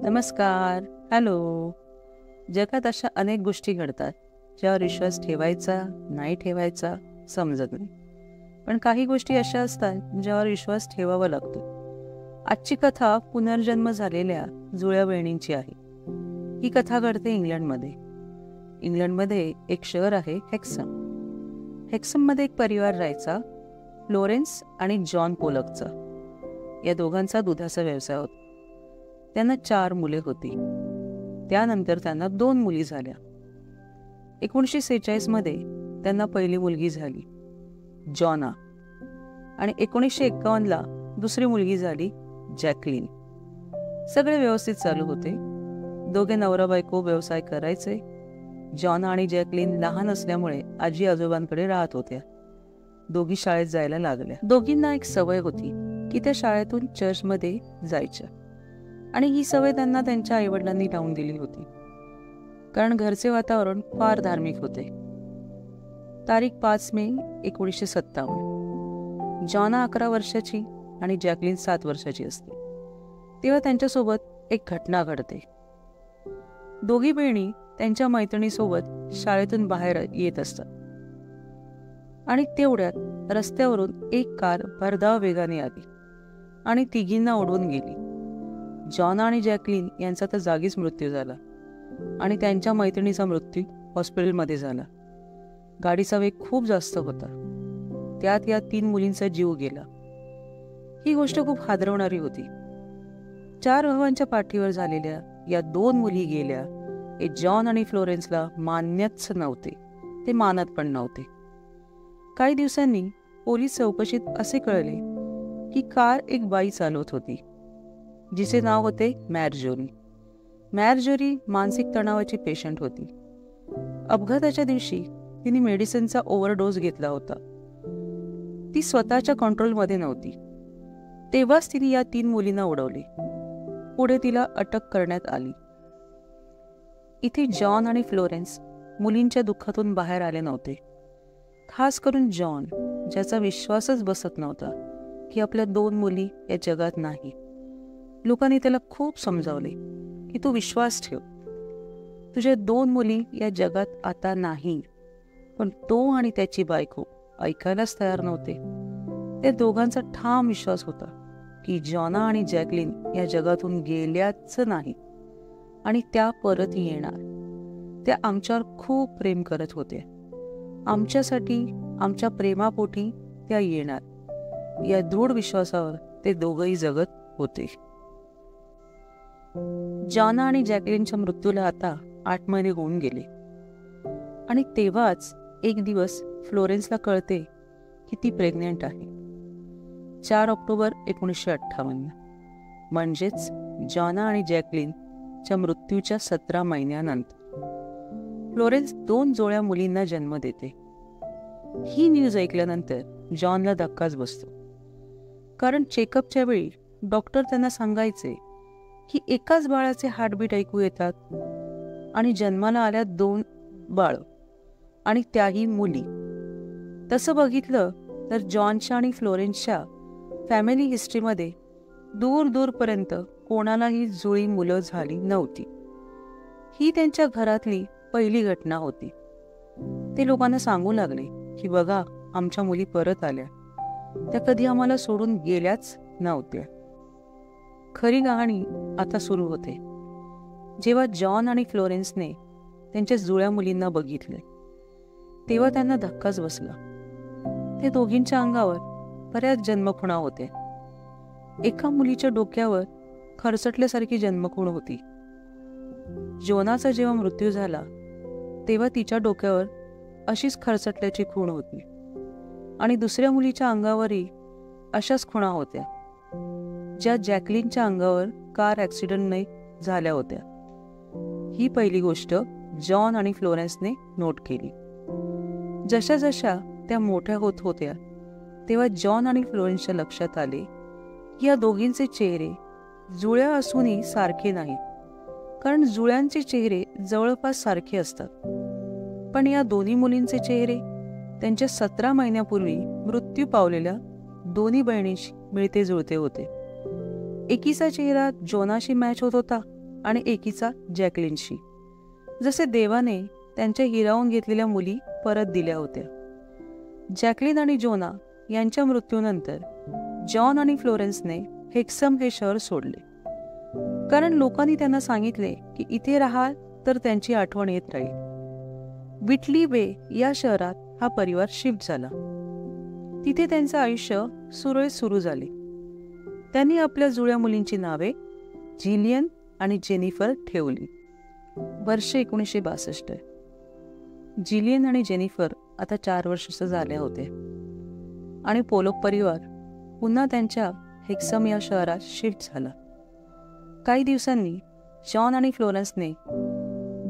नमस्कार. हॅलो. जगात अशा अनेक गोष्टी घडतात ज्यावर विश्वास ठेवायचा नाही ठेवायचा समजत नाही. पण काही गोष्टी अशा असतात ज्यावर विश्वास ठेवावा लागतो. आजची कथा पुनर्जन्म झालेल्या जुळ्या बहिणींची आहे. ही कथा घडते इंग्लंडमध्ये. इंग्लंडमध्ये एक शहर आहे हेक्सम. हेक्सममध्ये एक परिवार राहायचा, फ्लोरेन्स आणि जॉन पोलकचा. या दोघांचा दुधाचा व्यवसाय होता. त्यांना 4 मुले होती. त्यानंतर त्यांना 2 मुली झाल्या. 1946 मध्ये त्यांना पहिली मुलगी झाली, जॉना, आणि 1951ला दुसरी मुलगी झाली, जॅकलिन. सगळे व्यवस्थित चालू होते. दोघे नवरा बायको व्यवसाय करायचे. जॉना आणि जॅकलिन लहान असल्यामुळे आजी आजोबांकडे राहत होत्या. दोघी शाळेत जायला लागल्या. दोघींना एक सवय होती की त्या शाळेतून चर्चमध्ये जायच्या, आणि ही सवय त्यांना त्यांच्या आईवडिलांनी लावून दिली होती, कारण घरचे वातावरण फार धार्मिक होते. तारीख 5 मे 1957. जॉना 11 वर्षाची आणि जॅकलिन 7 वर्षाची असते. तेव्हा त्यांच्यासोबत एक घटना घडते. दोघी बहिणी त्यांच्या मैत्रिणीसोबत शाळेतून बाहेर येत असतात, आणि तेवढ्यात रस्त्यावरून एक कार भरधाव वेगाने आली आणि तिघींना उडवून गेली. जॉना आणि जॅकलिन यांचा तर जागीच मृत्यू झाला, आणि त्यांच्या मैत्रिणीचा मृत्यू हॉस्पिटलमध्ये झाला. गाडीचा वेग खूप जास्त होता. त्यात या 3 मुलींचा जीव गेला. ही गोष्ट खूप हादरवणारी होती. 4 भावांच्या पाठीवर झालेल्या या 2 मुली गेल्या हे जॉन आणि फ्लोरेन्सला मान्यच नव्हते. ते मानत पण नव्हते. काही दिवसांनी पोलीस चौकशीत असे कळले की कार एक बाई चालवत होती, जिचे नाव होते मॅर्जोरी. मॅर्जोरी मानसिक तणावाची पेशंट होती. अपघाताच्या दिवशी तिने मेडिसिनचा ओव्हरडोस घेतला होता. ती स्वतःच्या कंट्रोलमध्ये नव्हती. तेव्हाच तिने या 3 मुलींना उडवले. पुढे तिला अटक करण्यात आली. इथे जॉन आणि फ्लोरेन्स मुलींच्या दुःखातून बाहेर आले नव्हते. खास करून जॉन, ज्याचा विश्वासच बसत नव्हता की आपल्या 2 मुली या जगात नाही. लोकांनी त्याला खूप समजावले की तू विश्वास ठेव, तुझ्या 2 मुली या जगात आता नाही. पण तो आणि त्याची बायको ऐकायलाच तयार नव्हते. त्या दोघांचा ठाम विश्वास होता की जॉना आणि जॅकलिन या जगातून गेल्याच नाही, आणि त्या परत येणार. त्या आमच्यावर खूप प्रेम करत होत्या. आमच्यासाठी, आमच्या प्रेमापोटी त्या येणार. या दृढ विश्वासावर ते दोघंही जगत होते. जॉना आणि जॅकलिनच्या मृत्यूला आता 8 महिने होऊन गेले, आणि तेव्हाच एक दिवस फ्लोरेन्सला कळते की ती प्रेग्नेंट आहे. 4 ऑक्टोबर 1958, म्हणजेच जॉना आणि जॅकलिनच्या मृत्यूच्या 17 महिन्यानंतर फ्लोरेन्स 2 जोड्या मुलींना जन्म देते. ही न्यूज ऐकल्यानंतर जॉनला धक्काच बसतो, कारण चेकअपच्या वेळी डॉक्टर त्यांना सांगायचे की एकाच बाळाचे हार्टबीट ऐकू येतात, आणि जन्माला आल्या 2 बाळ, आणि त्याही मुली. तसं बघितलं तर जॉनच्या आणि फ्लोरेन्सच्या फॅमिली हिस्ट्रीमध्ये दूरपर्यंत कोणालाही जुळी मुलं झाली नव्हती. ही त्यांच्या घरातली पहिली घटना होती. ते लोकांना सांगू लागले की बघा, आमच्या मुली परत आल्या. त्या कधी आम्हाला सोडून गेल्याच नव्हत्या. खरी कहाणी आता सुरू होते. जेव्हा जॉन आणि फ्लोरेन्सने त्यांच्या जुळ्या मुलींना बघितले, तेव्हा त्यांना धक्काच बसला. ते दोघींच्या अंगावर बऱ्याच जन्मखुणा होत्या. एका मुलीच्या डोक्यावर खरचटल्यासारखी जन्मखूण होती. जोनाचा जेव्हा मृत्यू झाला तेव्हा तिच्या डोक्यावर अशीच खरचटल्याची खूण होती, आणि दुसऱ्या मुलीच्या अंगावरही अशाच खुणा होत्या, ज्या जॅकलिनच्या अंगावर कार ॲक्सिडेंटने झाल्या होत्या. ही पहिली गोष्ट जॉन आणि फ्लोरेन्सने नोट केली. जशा जशा त्या मोठ्या होत होत्या तेव्हा जॉन आणि फ्लोरेन्सच्या लक्षात आले की या दोघींचे चेहरे जुळ्या असूनही सारखे नाहीत, कारण जुळ्यांचे चेहरे जवळपास सारखे असतात. पण या दोन्ही मुलींचे चेहरे त्यांच्या 17 महिन्यापूर्वी मृत्यू पावलेल्या दोन्ही बहिणींशी मिळते जुळते होते. एकीचा चेहरा जोनाशी मॅच होत होता, आणि एकीचा जॅकलिनशी. जसे देवाने त्यांच्या हिरावून घेतलेल्या मुली परत दिल्या होत्या. जॅकलिन आणि जोना यांच्या मृत्यूनंतर जॉन आणि फ्लोरेन्सने हेक्सम हे शहर सोडले, कारण लोकांनी त्यांना सांगितले की इथे राहाल तर त्यांची आठवण येत राहील. विटली बे या शहरात हा परिवार शिफ्ट झाला. तिथे त्यांचं आयुष्य सुरळीत सुरू झाले. त्यांनी आपल्या जुळ्या मुलींची नावे जिलियन आणि जेनिफर ठेवली. वर्ष 1962. जिलियन आणि जेनिफर आता 4 वर्षाच्या झाल्या होत्या आणि पोलोक परिवार पुन्हा त्यांच्या हेक्सम या शहरात शिफ्ट झाला. काही दिवसांनी जॉन आणि फ्लोरेन्सने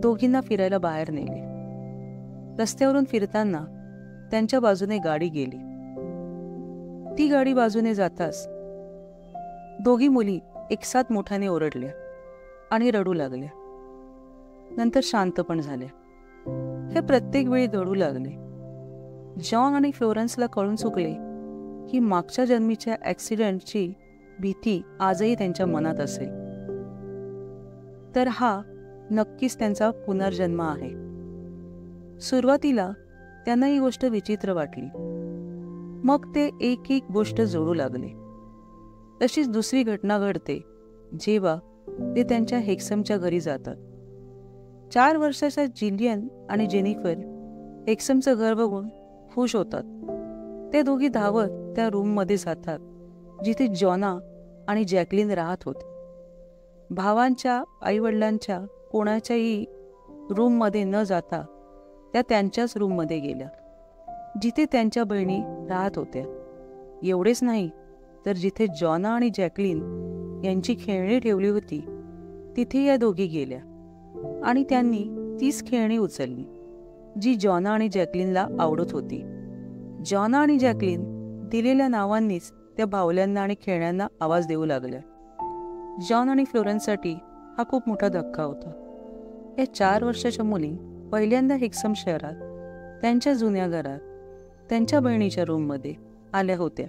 दोघींना फिरायला बाहेर नेले. रस्त्यावरून फिरताना त्यांच्या बाजूने गाडी गेली. ती गाडी बाजूने जाताच दोघी मुली एकसाथ मोठ्याने ओरडल्या आणि रडू लागल्या. नंतर शांत पण झाल्या. हे प्रत्येक वेळी रडू लागले. जॉन आणि फ्लोरेन्सला कळून चुकले की मागच्या जन्मीच्या ॲक्सिडेंटची भीती आजही त्यांच्या मनात असेल. तर हा नक्कीच त्यांचा पुनर्जन्म आहे. सुरुवातीला त्यांना ही गोष्ट विचित्र वाटली. मग ते एक एक गोष्ट जोडू लागले. तशीच दुसरी घटना घडते जेव्हा ते त्यांच्या हेक्समच्या घरी जातात. 4 वर्षाच्या जिलियन आणि जेनिफर हेक्समचं घर बघून खुश होतात. ते दोघी धावत त्या रूममध्ये जातात जिथे जॉना आणि जॅकलिन राहत होते. भावांच्या आईवडिलांच्या कोणाच्याही रूममध्ये न जाता त्या त्यांच्याच रूममध्ये गेल्या जिथे त्यांच्या बहिणी राहत होत्या. एवढेच नाही तर जिथे जॉना आणि जॅकलिन यांची खेळणी ठेवली होती तिथे या दोघी गेल्या आणि त्यांनी तीच खेळणी उचलली जी जॉना आणि जॅकलिनला आवडत होती. जॉना आणि जॅकलिन दिलेल्या नावांनीच त्या बाहुल्यांना आणि खेळण्यांना आवाज देऊ लागल्या. जॉन आणि फ्लोरेन्ससाठी हा खूप मोठा धक्का होता. या 4 वर्षाच्या मुली पहिल्यांदा हेक्सम शहरात त्यांच्या जुन्या घरात त्यांच्या बहिणीच्या रूममध्ये आल्या होत्या.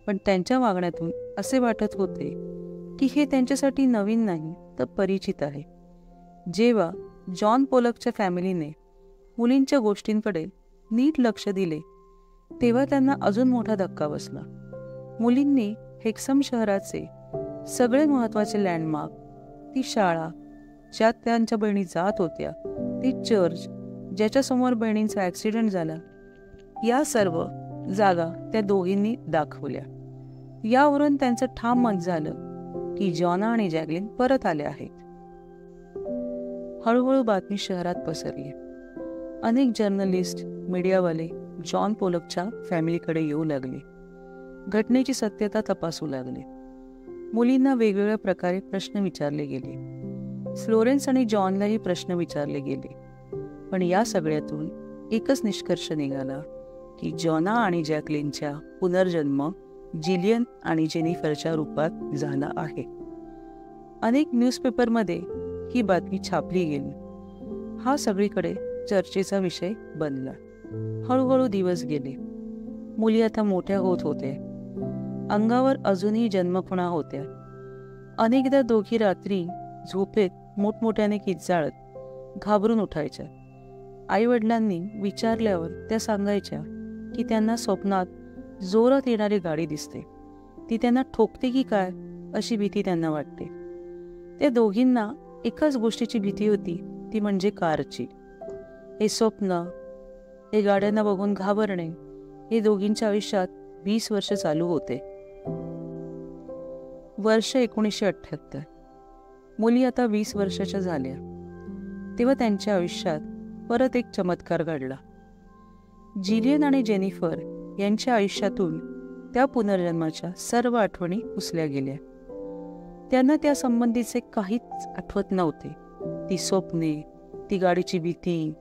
पण त्यांच्या वागण्यातून असे वाटत होते की हे त्यांच्यासाठी नवीन नाही तर परिचित आहे. जेव्हा जॉन पोलकच्या फॅमिलीने मुलींच्या गोष्टींकडे नीट लक्ष दिले तेव्हा त्यांना अजून मोठा धक्का बसला. मुलींनी हेक्सम शहराचे सगळे महत्त्वाचे लँडमार्क, ती शाळा ज्यात त्यांच्या बहिणी जात होत्या, ती चर्च ज्याच्यासमोर बहिणींचा ॲक्सिडेंट झाला, या सर्व जागा त्या दोघींनी दाखवल्या. यावरून त्यांचं ठाम मत झालं की जॉना आणि जॅकलिन परत आल्या आहेत. हळूहळू बातमी शहरात पसरली. अनेक जर्नलिस्ट, मीडियावाले जॉन पोलकच्या फॅमिलीकडे येऊ लागले. घटनेची सत्यता तपासू लागले. मुलींना वेगवेगळ्या प्रकारे प्रश्न विचारले गेले. फ्लोरेन्स आणि जॉनलाही प्रश्न विचारले गेले. पण या सगळ्यातून एकच निष्कर्ष निघाला की जॉना आणि जॅकलिनच्या पुनर्जन्म जिलियन आणि जेनिफरच्या रूपात झाला आहे. अनेक न्यूजपेपरमध्ये ही बातमी छापली गेली. हा सगळीकडे चर्चेचा विषय बनला. हळूहळू दिवस गेले. मुली आता मोठ्या होत होत्या. अंगावर अजूनही जन्मखुणा होत्या. अनेकदा दोघी रात्री झोपेत मोठमोठ्याने किंचाळत घाबरून उठायच्या. आईवडिलांनी विचारल्यावर त्या सांगायच्या की त्यांना स्वप्नात जोरात येणारी गाडी दिसते, ती त्यांना ठोकते की काय अशी भीती त्यांना वाटते. त्या दोघींना एकाच गोष्टीची भीती होती, ती म्हणजे कारची. हे स्वप्न, हे गाड्यांना बघून घाबरणे, हे दोघींच्या आयुष्यात 20 वर्ष चालू होते. वर्ष 1978. मुली आता 20 वर्षाच्या झाल्या. तेव्हा त्यांच्या आयुष्यात परत एक चमत्कार घडला. जिलियन आणि जेनिफर यांच्या आयुष्यातून त्या पुनर्जन्माच्या सर्व आठवणी पुसल्या गेल्या. त्यांना त्या संबंधीचे काहीच आठवत नव्हते. ती स्वप्ने, ती गाडीची भीती,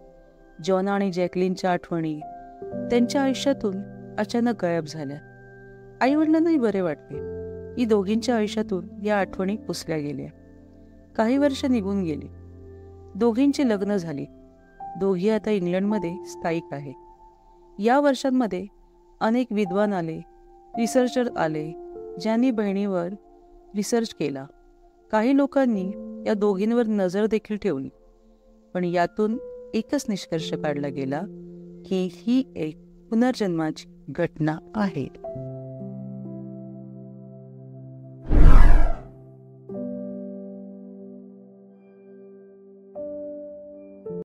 जॉना आणि जॅकलिनच्या आठवणी त्यांच्या आयुष्यातून अचानक गायब झाल्या. आईवडिलांनाही बरे वाटले की दोघींच्या आयुष्यातून या आठवणी पुसल्या गेल्या. काही वर्ष निघून गेली. दोघींची लग्न झाली. दोघी आता इंग्लंडमध्ये स्थायिक आहे. या वर्षांमध्ये अनेक विद्वान आले, रिसर्चर आले, ज्यांनी बहिणीवर रिसर्च केला. काही लोकांनी या दोघींवर नजर देखील ठेवली, पण यातून एकच निष्कर्ष काढला गेला की ही एक पुनर्जन्माची घटना आहे.